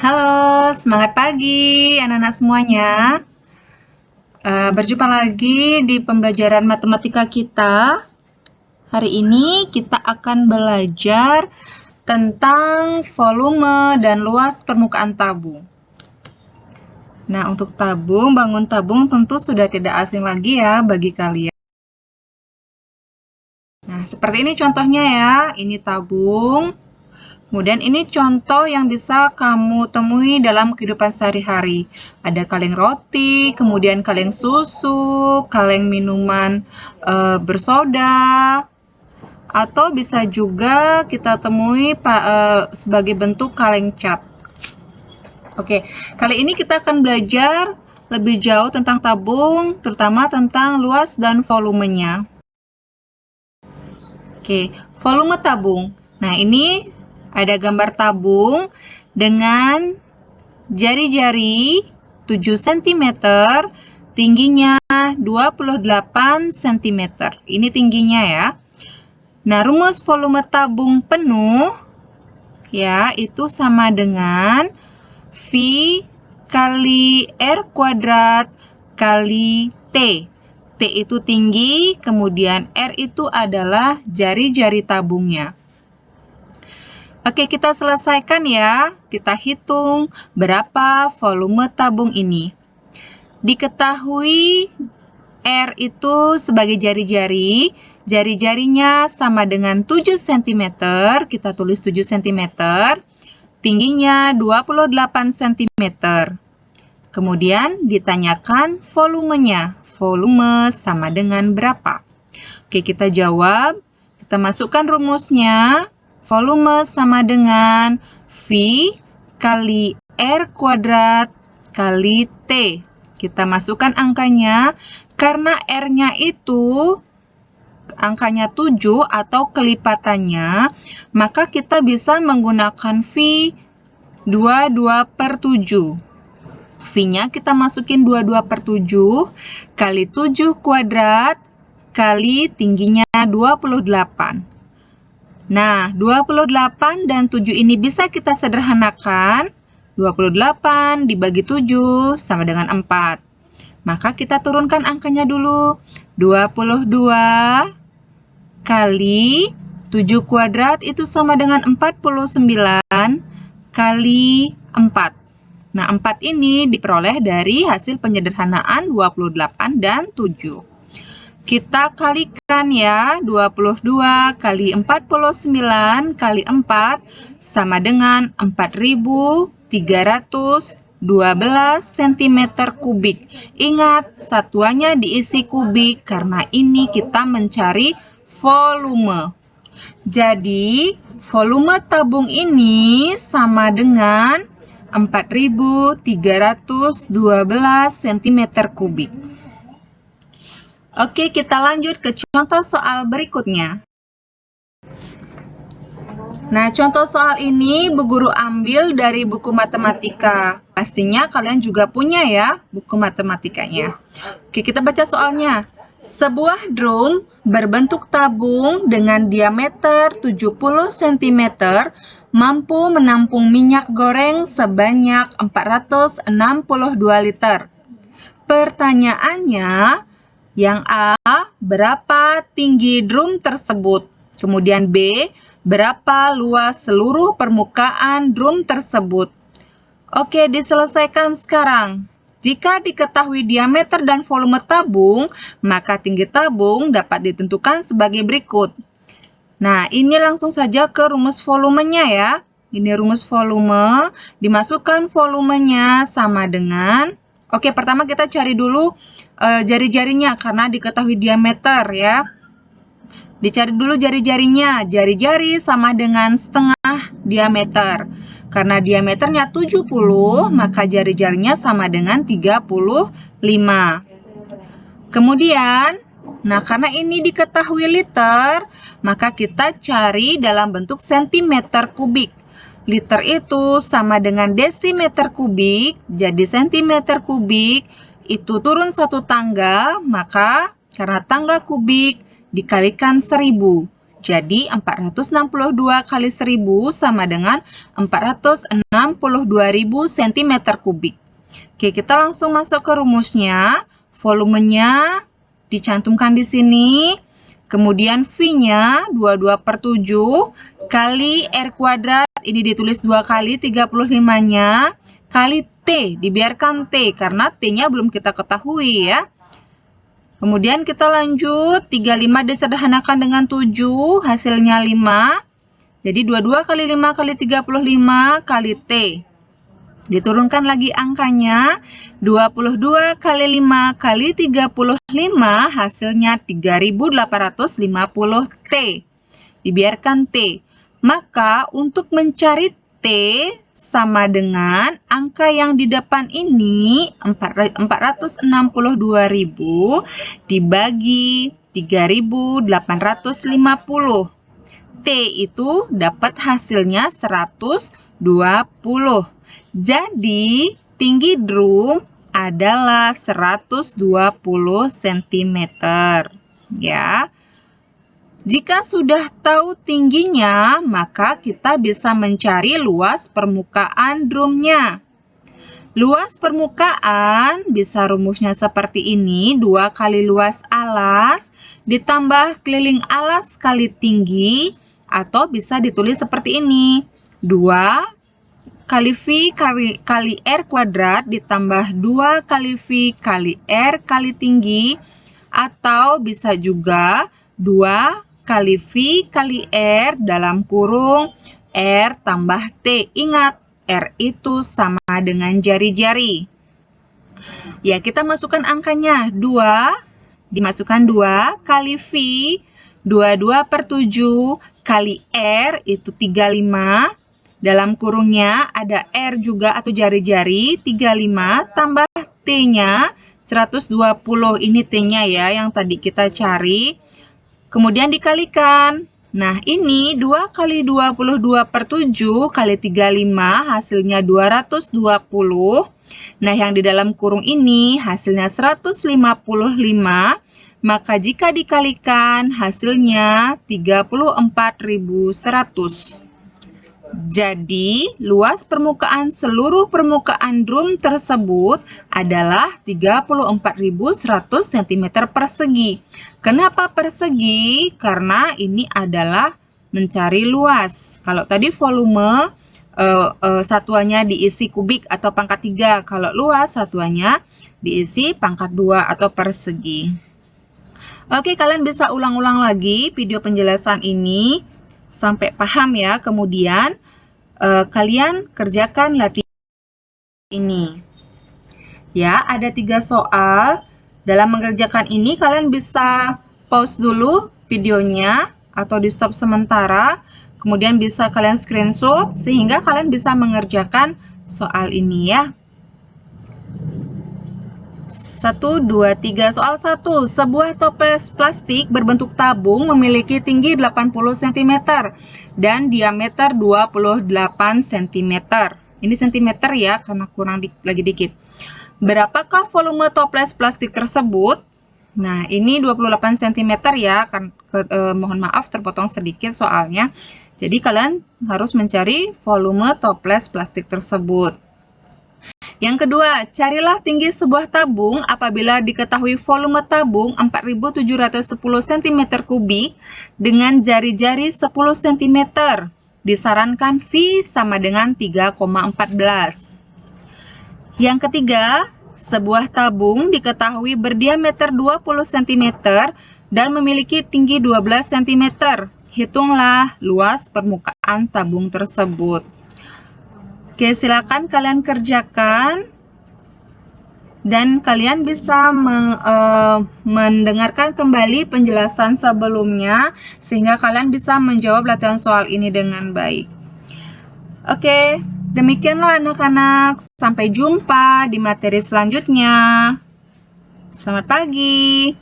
Halo, semangat pagi anak-anak semuanya. Berjumpa lagi di pembelajaran matematika kita. Hari ini kita akan belajar tentang volume dan luas permukaan tabung. Nah, untuk tabung, bangun tabung tentu sudah tidak asing lagi ya bagi kalian. Nah, seperti ini contohnya ya. Ini tabung. Kemudian ini contoh yang bisa kamu temui dalam kehidupan sehari-hari. Ada kaleng roti, kemudian kaleng susu, kaleng minuman bersoda, atau bisa juga kita temui sebagai bentuk kaleng cat. Oke, kali ini kita akan belajar lebih jauh tentang tabung, terutama tentang luas dan volumenya. Oke, volume tabung. Nah, ini ada gambar tabung dengan jari-jari 7 cm, tingginya 28 cm. Ini tingginya ya. Nah, rumus volume tabung penuh ya itu sama dengan V kali R kuadrat kali T. T itu tinggi, kemudian R itu adalah jari-jari tabungnya. Oke, kita selesaikan ya. Kita hitung berapa volume tabung ini. Diketahui R itu sebagai jari-jari. Jari-jarinya sama dengan 7 cm. Kita tulis 7 cm. Tingginya 28 cm. Kemudian ditanyakan volumenya. Volume sama dengan berapa? Oke, kita jawab. Kita masukkan rumusnya. Volume sama dengan V kali R kuadrat kali T. Kita masukkan angkanya. Karena R-nya itu angkanya 7 atau kelipatannya, maka kita bisa menggunakan V 22/7. V-nya kita masukin 22/7 kali 7 kuadrat kali tingginya 28. Nah, 28 dan 7 ini bisa kita sederhanakan. 28 dibagi 7 sama dengan 4. Maka kita turunkan angkanya dulu. 22 kali 7 kuadrat itu sama dengan 49 kali 4. Nah, 4 ini diperoleh dari hasil penyederhanaan 28 dan 7. Kita kalikan ya, 22 kali 49 kali 4 sama dengan 4.312 cm kubik. Ingat, satuannya diisi kubik karena ini kita mencari volume. Jadi, volume tabung ini sama dengan 4.312 cm kubik. Oke, kita lanjut ke contoh soal berikutnya. Nah, contoh soal ini Bu Guru ambil dari buku matematika. Pastinya kalian juga punya ya buku matematikanya. Oke, kita baca soalnya. Sebuah drum berbentuk tabung dengan diameter 70 cm mampu menampung minyak goreng sebanyak 462 liter. Pertanyaannya, yang A, berapa tinggi drum tersebut? Kemudian B, berapa luas seluruh permukaan drum tersebut? Oke, diselesaikan sekarang. Jika diketahui diameter dan volume tabung, maka tinggi tabung dapat ditentukan sebagai berikut. Nah, ini langsung saja ke rumus volumenya ya. Ini rumus volume, dimasukkan volumenya sama dengan... Oke, pertama kita cari dulu jari-jarinya karena diketahui diameter ya. Dicari dulu jari-jarinya. Jari-jari sama dengan setengah diameter. Karena diameternya 70, maka jari-jarinya sama dengan 35. Kemudian, nah karena ini diketahui liter, maka kita cari dalam bentuk sentimeter kubik. Liter itu sama dengan desimeter kubik, jadi sentimeter kubik itu turun satu tangga, maka karena tangga kubik dikalikan 1000. Jadi 462 kali 1000 sama dengan 462.000 cm kubik. Oke, kita langsung masuk ke rumusnya. Volumenya dicantumkan di sini. Kemudian V-nya 22/7 kali R kuadrat, ini ditulis 2 kali 35-nya, kali T, dibiarkan T karena T-nya belum kita ketahui ya. Kemudian kita lanjut, 35 disederhanakan dengan 7, hasilnya 5. Jadi 22 kali 5 kali 35 kali T. Diturunkan lagi angkanya, 22 kali 5 kali 35, hasilnya 3850 T. Dibiarkan T. Maka untuk mencari T sama dengan angka yang di depan ini 462.000 dibagi 3850. T itu dapat hasilnya 120. Jadi tinggi drum adalah 120 cm ya. Jika sudah tahu tingginya, maka kita bisa mencari luas permukaan drumnya. Luas permukaan bisa rumusnya seperti ini, 2 kali luas alas ditambah keliling alas kali tinggi, atau bisa ditulis seperti ini, 2 kali V kali R kuadrat ditambah 2 kali V kali R kali tinggi, atau bisa juga 2 kali V kali R dalam kurung R tambah T. Ingat, R itu sama dengan jari-jari. Ya, kita masukkan angkanya. 2, dimasukkan 2 kali V, 22/7 kali R itu 35. Dalam kurungnya ada R juga atau jari-jari, 35 tambah T-nya 120. Ini T-nya ya yang tadi kita cari. Kemudian dikalikan. Nah, ini 2 kali 22/7 kali 35 hasilnya 220. Nah, yang di dalam kurung ini hasilnya 155. Maka jika dikalikan hasilnya 34.100. Jadi, luas permukaan seluruh permukaan drum tersebut adalah 34.100 cm persegi. Kenapa persegi? Karena ini adalah mencari luas. Kalau tadi volume satuannya diisi kubik atau pangkat 3. Kalau luas satuannya diisi pangkat 2 atau persegi. Oke, kalian bisa ulang-ulang lagi video penjelasan ini sampai paham ya. Kemudian kalian kerjakan latihan ini. Ya, ada 3 soal. Dalam mengerjakan ini kalian bisa pause dulu videonya atau di stop sementara. Kemudian bisa kalian screenshot sehingga kalian bisa mengerjakan soal ini ya. 1, 2, 3. Soal 1. Sebuah toples plastik berbentuk tabung memiliki tinggi 80 cm dan diameter 28 cm. Ini cm ya, karena kurang lagi dikit. Berapakah volume toples plastik tersebut? Nah, ini 28 cm ya, mohon maaf terpotong sedikit soalnya. Jadi kalian harus mencari volume toples plastik tersebut. Yang kedua, carilah tinggi sebuah tabung apabila diketahui volume tabung 4.710 cm kubik dengan jari-jari 10 cm. Disarankan V sama dengan 3,14. Yang ketiga, sebuah tabung diketahui berdiameter 20 cm dan memiliki tinggi 12 cm. Hitunglah luas permukaan tabung tersebut. Oke, silakan kalian kerjakan dan kalian bisa mendengarkan kembali penjelasan sebelumnya sehingga kalian bisa menjawab latihan soal ini dengan baik. Oke, demikianlah anak-anak. Sampai jumpa di materi selanjutnya. Selamat pagi.